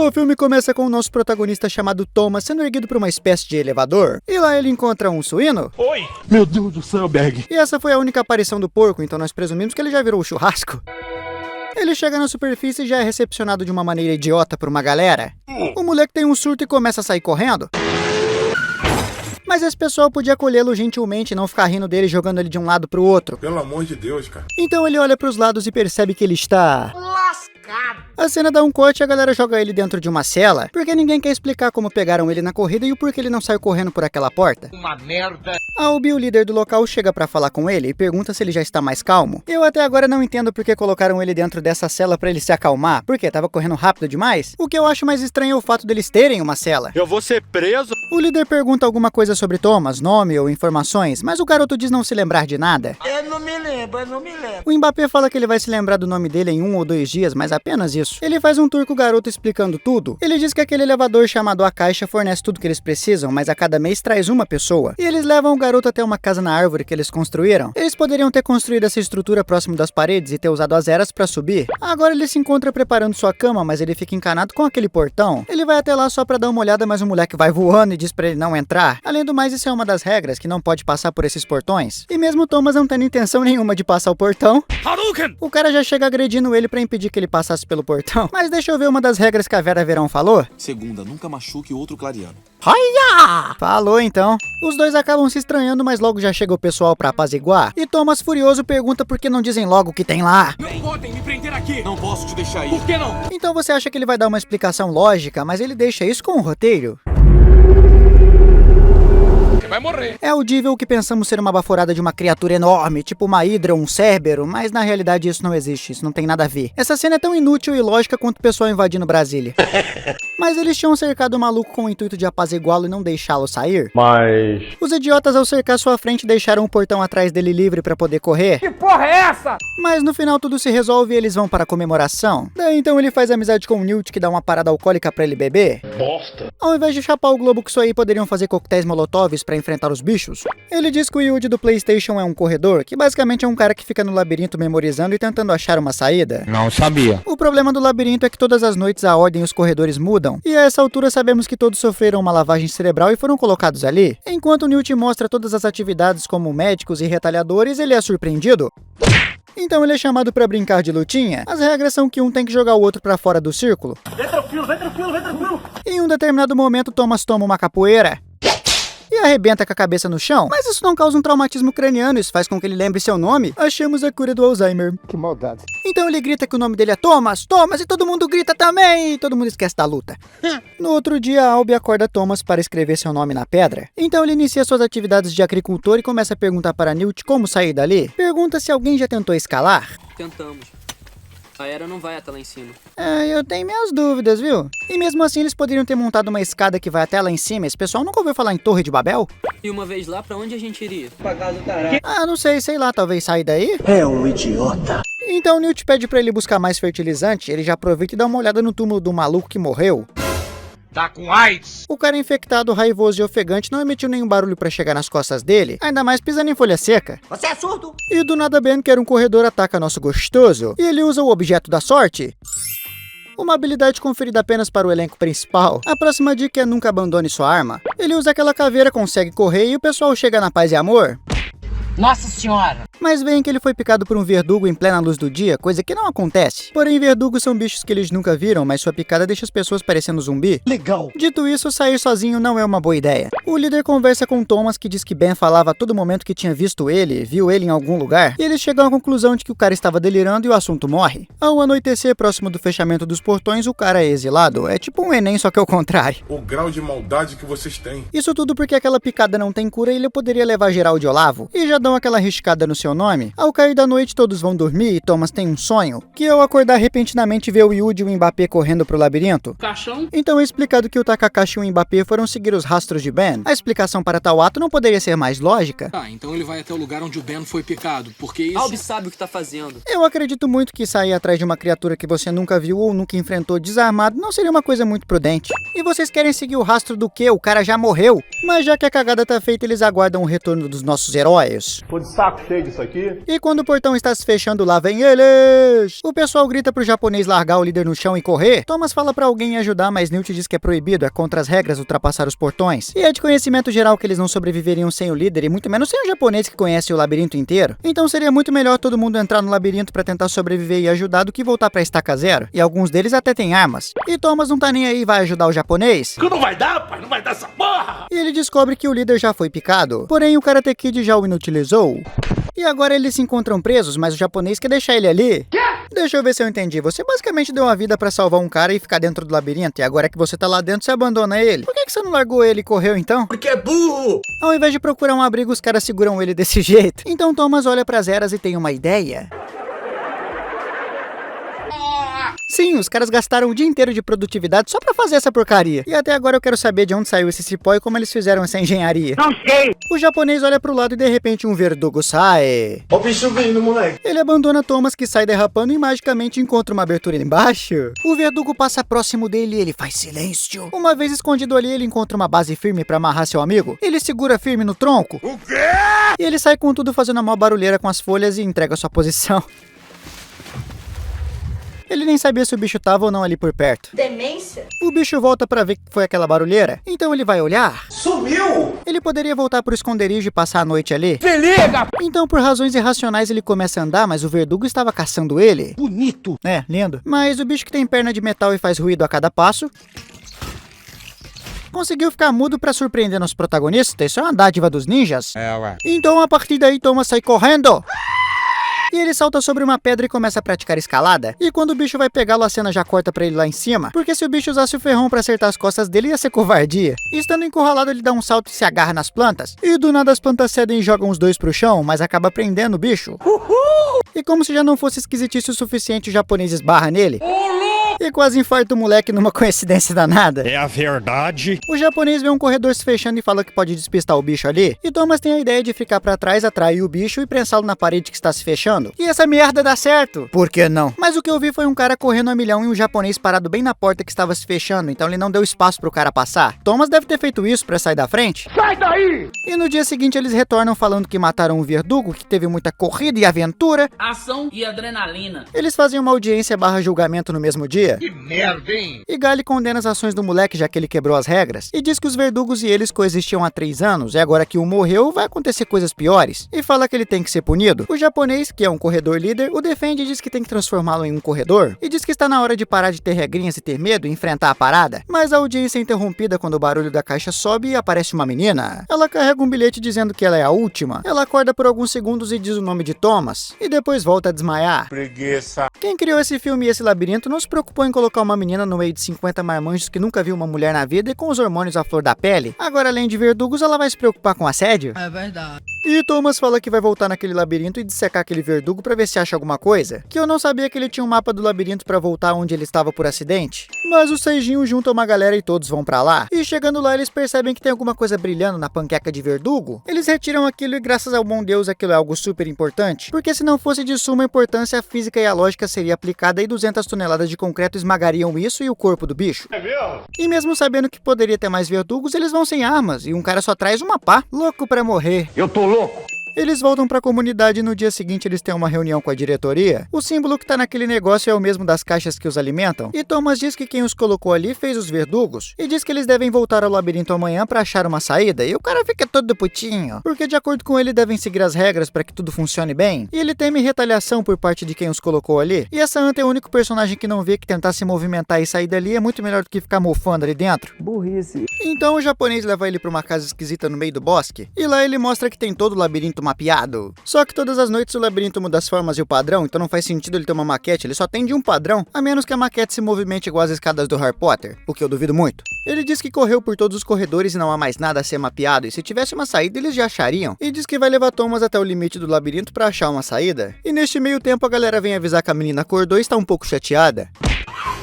O filme começa com o nosso protagonista chamado Thomas sendo erguido por uma espécie de elevador. E lá ele encontra um suíno. Oi! Meu Deus do céu, Berg! E essa foi a única aparição do porco, então nós presumimos que ele já virou o churrasco. Ele chega na superfície e já é recepcionado de uma maneira idiota por uma galera. O moleque tem um surto e começa a sair correndo. Mas esse pessoal podia acolhê-lo gentilmente e não ficar rindo dele jogando ele de um lado pro outro. Pelo amor de Deus, cara. Então ele olha pros lados e percebe que ele está... lascado. A cena dá um corte e a galera joga ele dentro de uma cela, porque ninguém quer explicar como pegaram ele na corrida e o porquê ele não saiu correndo por aquela porta. Uma merda. Albi, o líder do local, chega pra falar com ele e pergunta se ele já está mais calmo. Eu até agora não entendo porque colocaram ele dentro dessa cela pra ele se acalmar. Por quê? Tava correndo rápido demais? O que eu acho mais estranho é o fato deles terem uma cela. Eu vou ser preso? O líder pergunta alguma coisa sobre Thomas, nome ou informações, mas o garoto diz não se lembrar de nada. Eu não me lembro. O Mbappé fala que ele vai se lembrar do nome dele em 1 ou 2 dias, mas apenas isso. Ele faz um tour com o garoto explicando tudo. Ele diz que aquele elevador chamado A Caixa fornece tudo que eles precisam, mas a cada mês traz uma pessoa. E eles levam o garoto até uma casa na árvore que eles construíram. Eles poderiam ter construído essa estrutura próximo das paredes e ter usado as eras pra subir. Agora ele se encontra preparando sua cama, mas ele fica encanado com aquele portão. Ele vai até lá só pra dar uma olhada, mas o moleque vai voando e diz pra ele não entrar. Além do mais, isso é uma das regras, que não pode passar por esses portões. E mesmo Thomas não tendo intenção nenhuma de passar o portão, Hadouken! o cara já chega agredindo ele pra impedir que ele passasse pelo portão. Mas deixa eu ver uma das regras que a Vera Verão falou. Segunda, nunca machuque o outro clariano. Hiya! Falou então. Os dois acabam se estranhando, mas logo já chega o pessoal pra apaziguar. E Thomas, furioso, pergunta por que não dizem logo o que tem lá. Não podem me prender aqui! Não posso te deixar ir. Por que não? Então você acha que ele vai dar uma explicação lógica, mas ele deixa isso com o roteiro? Vai morrer. É audível que pensamos ser uma baforada de uma criatura enorme, tipo uma hidra ou um cérbero, mas na realidade isso não existe, isso não tem nada a ver. Essa cena é tão inútil e ilógica quanto o pessoal invadindo Brasília. Mas eles tinham cercado o maluco com o intuito de apaziguá-lo e não deixá-lo sair. Mas... Os idiotas, ao cercar sua frente, deixaram o portão atrás dele livre pra poder correr. Que porra é essa? Mas no final tudo se resolve e eles vão para a comemoração. Daí então ele faz amizade com o Newt, que dá uma parada alcoólica pra ele beber. bosta. Ao invés de chapar o globo com isso aí, poderiam fazer coquetéis molotovs pra enfrentar os bichos. Ele diz que o Yuji do PlayStation é um corredor, que basicamente é um cara que fica no labirinto memorizando e tentando achar uma saída. Não sabia. O problema do labirinto é que todas as noites a ordem e os corredores mudam, e a essa altura sabemos que todos sofreram uma lavagem cerebral e foram colocados ali. Enquanto o Newt mostra todas as atividades como médicos e retalhadores, ele é surpreendido. Então ele é chamado pra brincar de lutinha. As regras são que um tem que jogar o outro pra fora do círculo. Vem tranquilo, vem tranquilo, vem tranquilo. Em um determinado momento, Thomas toma uma capoeira e arrebenta com a cabeça no chão. Mas isso não causa um traumatismo craniano, isso faz com que ele lembre seu nome. Achamos a cura do Alzheimer. Que maldade. Então ele grita que o nome dele é Thomas, Thomas, e todo mundo grita também, e todo mundo esquece da luta. No outro dia, Albi acorda Thomas para escrever seu nome na pedra. Então ele inicia suas atividades de agricultor e começa a perguntar para Newt como sair dali. Pergunta se alguém já tentou escalar. Tentamos. A era não vai até lá em cima. Eu tenho minhas dúvidas, viu? E mesmo assim eles poderiam ter montado uma escada que vai até lá em cima. Esse pessoal nunca ouviu falar em Torre de Babel? E uma vez lá, pra onde a gente iria? Não sei lá, talvez sair daí? É um idiota. Então o Newt pede pra ele buscar mais fertilizante, ele já aproveita e dá uma olhada no túmulo do maluco que morreu. Tá com AIDS. O cara infectado, raivoso e ofegante não emitiu nenhum barulho pra chegar nas costas dele, ainda mais pisando em folha seca. Você é surdo? E do nada Ben, que era um corredor, ataca nosso gostoso, e ele usa o objeto da sorte. Uma habilidade conferida apenas para o elenco principal. A próxima dica é nunca abandone sua arma. Ele usa aquela caveira, consegue correr e o pessoal chega na paz e amor. Nossa senhora! Mas veem que ele foi picado por um verdugo em plena luz do dia, coisa que não acontece. Porém, verdugos são bichos que eles nunca viram, mas sua picada deixa as pessoas parecendo zumbi. Legal. Dito isso, sair sozinho não é uma boa ideia. O líder conversa com Thomas, que diz que Ben falava a todo momento que tinha visto ele, viu ele em algum lugar, e eles chegam à conclusão de que o cara estava delirando e o assunto morre. Ao anoitecer, próximo do fechamento dos portões, o cara é exilado. É tipo um Enem, só que ao contrário. O grau de maldade que vocês têm. Isso tudo porque aquela picada não tem cura e ele poderia levar geral de Olavo. E já dão aquela riscada no seu nome. Ao cair da noite, todos vão dormir e Thomas tem um sonho, que ao acordar repentinamente vê o Yuji e o Mbappé correndo pro labirinto. Caixão? Então é explicado que o Takakashi e o Mbappé foram seguir os rastros de Ben. A explicação para tal ato não poderia ser mais lógica. Tá, então ele vai até o lugar onde o Ben foi picado, porque isso... Albi sabe o que tá fazendo. Eu acredito muito que sair atrás de uma criatura que você nunca viu ou nunca enfrentou desarmado não seria uma coisa muito prudente. E vocês querem seguir o rastro do quê? O cara já morreu. Mas já que a cagada tá feita, eles aguardam o retorno dos nossos heróis. Verdugs. Tô de saco cheio disso aqui. E quando o portão está se fechando, lá vem eles! O pessoal grita pro japonês largar o líder no chão e correr. Thomas fala pra alguém ajudar, mas Newt diz que é proibido, é contra as regras ultrapassar os portões. E é de conhecimento geral que eles não sobreviveriam sem o líder, e muito menos sem o japonês que conhece o labirinto inteiro. Então seria muito melhor todo mundo entrar no labirinto pra tentar sobreviver e ajudar do que voltar pra estaca zero. E alguns deles até têm armas. E Thomas não tá nem aí e vai ajudar o japonês. Que não vai dar, pai, não vai dar essa porra. E ele descobre que o líder já foi picado. Porém, o Karate Kid já o inutilizou. E agora eles se encontram presos, mas o japonês quer deixar ele ali. Deixa eu ver se eu entendi. Você basicamente deu uma vida pra salvar um cara e ficar dentro do labirinto. E agora que você tá lá dentro, você abandona ele. Por que você não largou ele e correu então? Porque é burro. Ao invés de procurar um abrigo, os caras seguram ele desse jeito. Então Thomas olha pras eras e tem uma ideia. Sim, os caras gastaram o dia inteiro de produtividade só pra fazer essa porcaria. E até agora eu quero saber de onde saiu esse cipó e como eles fizeram essa engenharia. Não sei. O japonês olha pro lado e de repente um verdugo sai. Ó o bicho vindo, moleque. Ele abandona Thomas, que sai derrapando, e magicamente encontra uma abertura embaixo. O verdugo passa próximo dele e ele faz silêncio. Uma vez escondido ali, ele encontra uma base firme pra amarrar seu amigo. Ele segura firme no tronco. O quê? E ele sai com tudo fazendo a maior barulheira com as folhas e entrega sua posição. Ele nem sabia se o bicho tava ou não ali por perto. Demência? O bicho volta pra ver que foi aquela barulheira, então ele vai olhar. Sumiu. Ele poderia voltar pro esconderijo e passar a noite ali. Se liga. Então, por razões irracionais, ele começa a andar, mas o verdugo estava caçando ele. Bonito. É, lindo. Mas o bicho que tem perna de metal e faz ruído a cada passo conseguiu ficar mudo pra surpreender nos protagonistas. Isso é uma dádiva dos ninjas. Ué. Então, a partir daí, Thomas sai correndo. E ele salta sobre uma pedra e começa a praticar escalada. E quando o bicho vai pegá-lo, a cena já corta pra ele lá em cima. Porque se o bicho usasse o ferrão pra acertar as costas dele, ia ser covardia. E estando encurralado, ele dá um salto e se agarra nas plantas. E do nada as plantas cedem e jogam os dois pro chão, mas acaba prendendo o bicho. E como se já não fosse esquisitice o suficiente, o japonês esbarra nele. E quase infarta o moleque numa coincidência danada. É a verdade. O japonês vê um corredor se fechando e fala que pode despistar o bicho ali. E Thomas tem a ideia de ficar pra trás, atrair o bicho e prensá-lo na parede que está se fechando. E essa merda dá certo. Por que não? Mas o que eu vi foi um cara correndo a milhão e um japonês parado bem na porta que estava se fechando, então ele não deu espaço pro cara passar. Thomas deve ter feito isso pra sair da frente. Sai daí. E no dia seguinte eles retornam falando que mataram o verdugo, que teve muita corrida e aventura. Ação e adrenalina. Eles fazem uma audiência / julgamento no mesmo dia. Que merda, hein? E Gali condena as ações do moleque, já que ele quebrou as regras, e diz que os verdugos e eles coexistiam há 3 anos, e agora que um morreu, vai acontecer coisas piores, e fala que ele tem que ser punido. O japonês, que é um corredor líder, o defende e diz que tem que transformá-lo em um corredor, e diz que está na hora de parar de ter regrinhas e ter medo e enfrentar a parada. Mas a audiência é interrompida quando o barulho da caixa sobe e aparece uma menina. Ela carrega um bilhete dizendo que ela é a última. Ela acorda por alguns segundos e diz o nome de Thomas, e depois volta a desmaiar. Preguiça. Quem criou esse filme e esse labirinto não se preocupou em colocar uma menina no meio de 50 marmanjos que nunca viu uma mulher na vida e com os hormônios à flor da pele. Agora, além de verdugos, ela vai se preocupar com assédio? É verdade. E Thomas fala que vai voltar naquele labirinto e dissecar aquele verdugo pra ver se acha alguma coisa. Que eu não sabia que ele tinha um mapa do labirinto pra voltar onde ele estava por acidente. Mas o Seijinho junta uma galera e todos vão pra lá. E chegando lá, eles percebem que tem alguma coisa brilhando na panqueca de verdugo. Eles retiram aquilo e graças ao bom Deus aquilo é algo super importante. Porque se não fosse de suma importância, a física e a lógica seria aplicada e 200 toneladas de concreto esmagariam isso e o corpo do bicho. É mesmo? E mesmo sabendo que poderia ter mais verdugos, eles vão sem armas e um cara só traz uma pá. Louco pra morrer. Eu tô louco. Eles voltam pra comunidade e no dia seguinte eles têm uma reunião com a diretoria. O símbolo que tá naquele negócio é o mesmo das caixas que os alimentam. E Thomas diz que quem os colocou ali fez os verdugos. E diz que eles devem voltar ao labirinto amanhã pra achar uma saída. E o cara fica todo putinho. Porque de acordo com ele devem seguir as regras pra que tudo funcione bem. E ele teme retaliação por parte de quem os colocou ali. E essa Anta é o único personagem que não vê que tentar se movimentar e sair dali é muito melhor do que ficar mofando ali dentro. Burrice. Então o japonês leva ele pra uma casa esquisita no meio do bosque. E lá ele mostra que tem todo o labirinto mapeado. Só que todas as noites o labirinto muda as formas e o padrão, então não faz sentido ele ter uma maquete, ele só tem de um padrão, a menos que a maquete se movimente igual as escadas do Harry Potter, o que eu duvido muito. Ele diz que correu por todos os corredores e não há mais nada a ser mapeado, e se tivesse uma saída eles já achariam. E diz que vai levar Thomas até o limite do labirinto pra achar uma saída. E neste meio tempo a galera vem avisar que a menina acordou e está um pouco chateada.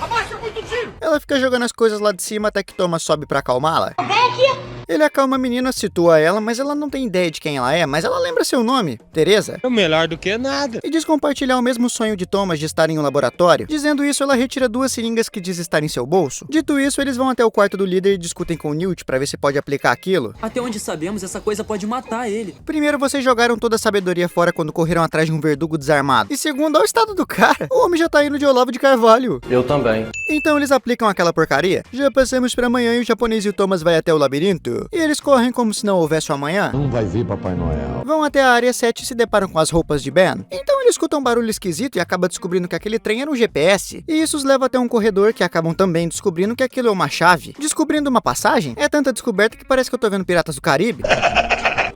Abaixa muito tiro. Ela fica jogando as coisas lá de cima até que Thomas sobe pra acalmá-la. Vem aqui! Ele acalma a menina, situa ela, mas ela não tem ideia de quem ela é, mas ela lembra seu nome, Teresa. É melhor do que nada. E diz compartilhar o mesmo sonho de Thomas de estar em um laboratório. Dizendo isso, ela retira 2 seringas que diz estar em seu bolso. Dito isso, eles vão até o quarto do líder e discutem com o Newt pra ver se pode aplicar aquilo. Até onde sabemos, essa coisa pode matar ele. Primeiro, vocês jogaram toda a sabedoria fora quando correram atrás de um verdugo desarmado. E segundo, olha o estado do cara. O homem já tá indo de Olavo de Carvalho. Eu também. Então eles aplicam aquela porcaria. Já passamos pra amanhã e o japonês e o Thomas vai até o labirinto. E eles correm como se não houvesse o amanhã. Não vai vir Papai Noel. Vão até a área 7 e se deparam com as roupas de Ben. Então eles escutam um barulho esquisito e acabam descobrindo que aquele trem era um GPS. E isso os leva até um corredor que acabam também descobrindo que aquilo é uma chave. Descobrindo uma passagem? É tanta descoberta que parece que eu tô vendo Piratas do Caribe.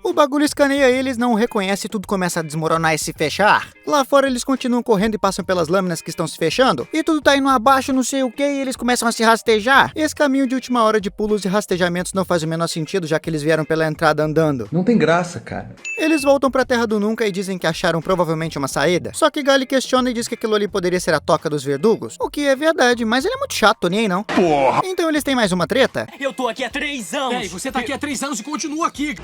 O bagulho escaneia eles, não o reconhece e tudo começa a desmoronar e se fechar. Lá fora eles continuam correndo e passam pelas lâminas que estão se fechando. E tudo tá indo abaixo, não sei o que, e eles começam a se rastejar. Esse caminho de última hora de pulos e rastejamentos não faz o menor sentido, já que eles vieram pela entrada andando. Não tem graça, cara. Eles voltam pra Terra do Nunca e dizem que acharam provavelmente uma saída. Só que Gally questiona e diz que aquilo ali poderia ser a toca dos verdugos. O que é verdade, mas ele é muito chato, nem aí não. Porra! Então eles têm mais uma treta? Eu tô aqui há 3 anos. Ei, você tá aqui há 3 anos e continua aqui.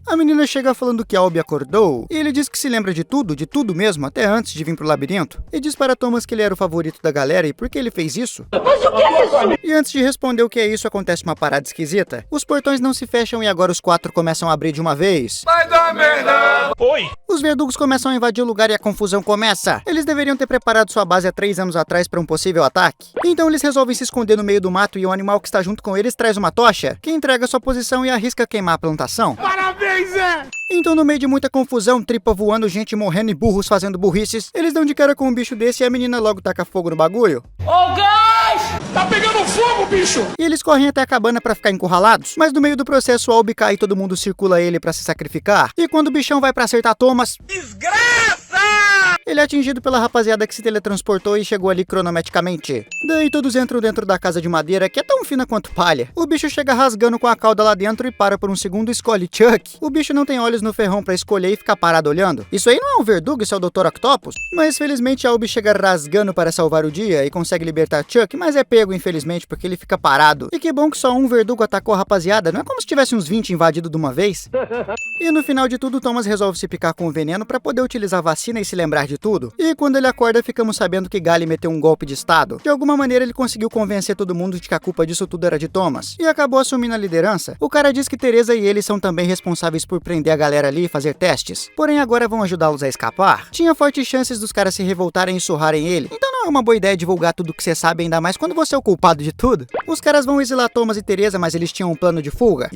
A menina chega falando que Albie acordou, e ele diz que se lembra de tudo mesmo, até antes de vir pro labirinto. E diz para Thomas que ele era o favorito da galera e por que ele fez isso. Mas o que é isso? E antes de responder o que é isso, acontece uma parada esquisita. Os portões não se fecham e agora os 4 começam a abrir de uma vez. Vai dar merda! Oi! Os verdugos começam a invadir o lugar e a confusão começa. Eles deveriam ter preparado sua base há 3 anos atrás para um possível ataque. Então eles resolvem se esconder no meio do mato e o animal que está junto com eles traz uma tocha, que entrega sua posição e arrisca queimar a plantação. Parabéns, Zé! Então, no meio de muita confusão, tripa voando, gente morrendo e burros fazendo burrices, eles dão de cara com um bicho desse e a menina logo taca fogo no bagulho. Ô, gás! Tá pegando fogo, bicho! E eles correm até a cabana pra ficar encurralados, mas no meio do processo o Albie cai e todo mundo circula ele pra se sacrificar. E quando o bichão vai pra acertar Thomas... Desgraça! Ele é atingido pela rapaziada que se teletransportou e chegou ali cronometricamente. Daí todos entram dentro da casa de madeira, que é tão fina quanto palha. O bicho chega rasgando com a cauda lá dentro e para por um segundo e escolhe Chuck. O bicho não tem olhos no ferrão pra escolher e fica parado olhando. Isso aí não é um verdugo, isso é o Dr. Octopus. Mas felizmente Albie chega rasgando para salvar o dia e consegue libertar Chuck, mas é pego infelizmente porque ele fica parado. E que bom que só um verdugo atacou a rapaziada, não é como se tivesse uns 20 invadido de uma vez. E no final de tudo, Thomas resolve se picar com o veneno pra poder utilizar a vacina e se lembrar de tudo. E quando ele acorda, ficamos sabendo que Gally meteu um golpe de estado. De alguma maneira ele conseguiu convencer todo mundo de que a culpa disso tudo era de Thomas. E acabou assumindo a liderança. O cara diz que Teresa e ele são também responsáveis por prender a galera ali e fazer testes. Porém agora vão ajudá-los a escapar. Tinha fortes chances dos caras se revoltarem e surrarem ele. Então não é uma boa ideia divulgar tudo que você sabe, ainda mais quando você é o culpado de tudo. Os caras vão exilar Thomas e Teresa, mas eles tinham um plano de fuga.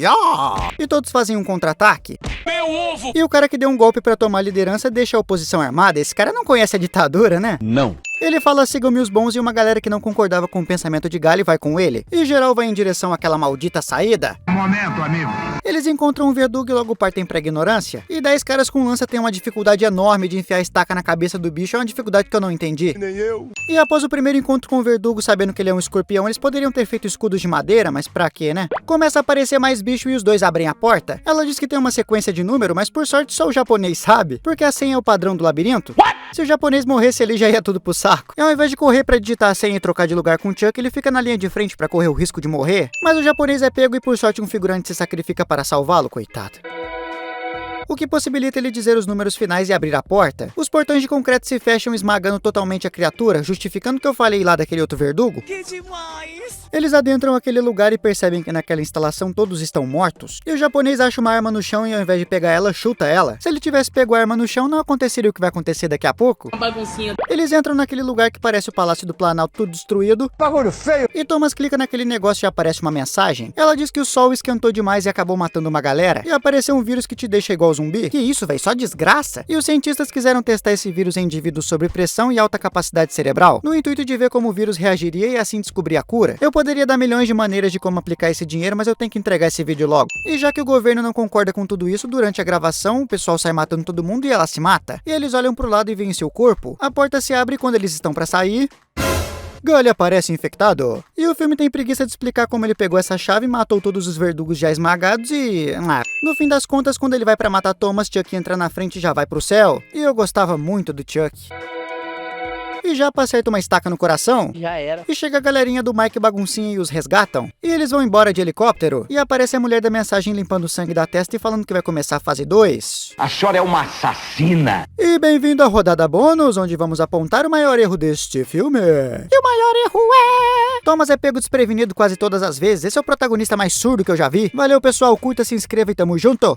E todos fazem um contra-ataque. Meu ovo! E o cara que deu um golpe pra tomar a liderança deixa a oposição armada. Esse cara não conhece a ditadura, né? Não. Ele fala sigam-me os bons e uma galera que não concordava com o pensamento de Gally vai com ele. E geral vai em direção àquela maldita saída. Momento, amigo. Eles encontram um verdugo e logo partem pra ignorância. E 10 caras com lança tem uma dificuldade enorme de enfiar a estaca na cabeça do bicho. É uma dificuldade que eu não entendi. Nem eu. E após o primeiro encontro com o verdugo, sabendo que ele é um escorpião, eles poderiam ter feito escudos de madeira, mas pra quê, né? Começa a aparecer mais bicho e os dois abrem a porta. Ela diz que tem uma sequência de número, mas por sorte só o japonês sabe, porque a senha é o padrão do labirinto. Se o japonês morresse ali, já ia tudo pro saco. E ao invés de correr pra digitar a senha e trocar de lugar com o Chuck, ele fica na linha de frente pra correr o risco de morrer. Mas o japonês é pego e por sorte um figurante se sacrifica para salvá-lo, coitado. O que possibilita ele dizer os números finais e abrir a porta. Os portões de concreto se fecham esmagando totalmente a criatura, justificando o que eu falei lá daquele outro verdugo. Que demais! Eles adentram aquele lugar e percebem que naquela instalação todos estão mortos. E o japonês acha uma arma no chão e ao invés de pegar ela, chuta ela. Se ele tivesse pego a arma no chão, não aconteceria o que vai acontecer daqui a pouco. Uma baguncinha. Eles entram naquele lugar que parece o Palácio do Planalto tudo destruído. Bagulho feio. E Thomas clica naquele negócio e aparece uma mensagem. Ela diz que o sol esquentou demais e acabou matando uma galera. E apareceu um vírus que te deixa igual zumbi. Que isso, véi, só desgraça. E os cientistas quiseram testar esse vírus em indivíduos sob pressão e alta capacidade cerebral, no intuito de ver como o vírus reagiria e assim descobrir a cura. Eu poderia dar milhões de maneiras de como aplicar esse dinheiro, mas eu tenho que entregar esse vídeo logo. E já que o governo não concorda com tudo isso, durante a gravação, o pessoal sai matando todo mundo e ela se mata. E eles olham pro lado e veem seu corpo. A porta se abre e quando eles estão pra sair... Gally aparece infectado. E o filme tem preguiça de explicar como ele pegou essa chave e matou todos os verdugos já esmagados e... no fim das contas, quando ele vai pra matar Thomas, Chuck entra na frente e já vai pro céu. E eu gostava muito do Chuck. e já acerta uma estaca no coração. Já era. E chega a galerinha do Mike Baguncinha e os resgatam. E eles vão embora de helicóptero. E aparece a mulher da mensagem limpando o sangue da testa e falando que vai começar a fase 2. A senhora é uma assassina. E bem-vindo à rodada bônus, onde vamos apontar o maior erro deste filme. E o maior erro é... Thomas é pego desprevenido quase todas as vezes. Esse é o protagonista mais surdo que eu já vi. Valeu, pessoal. Curta, se inscreva e tamo junto.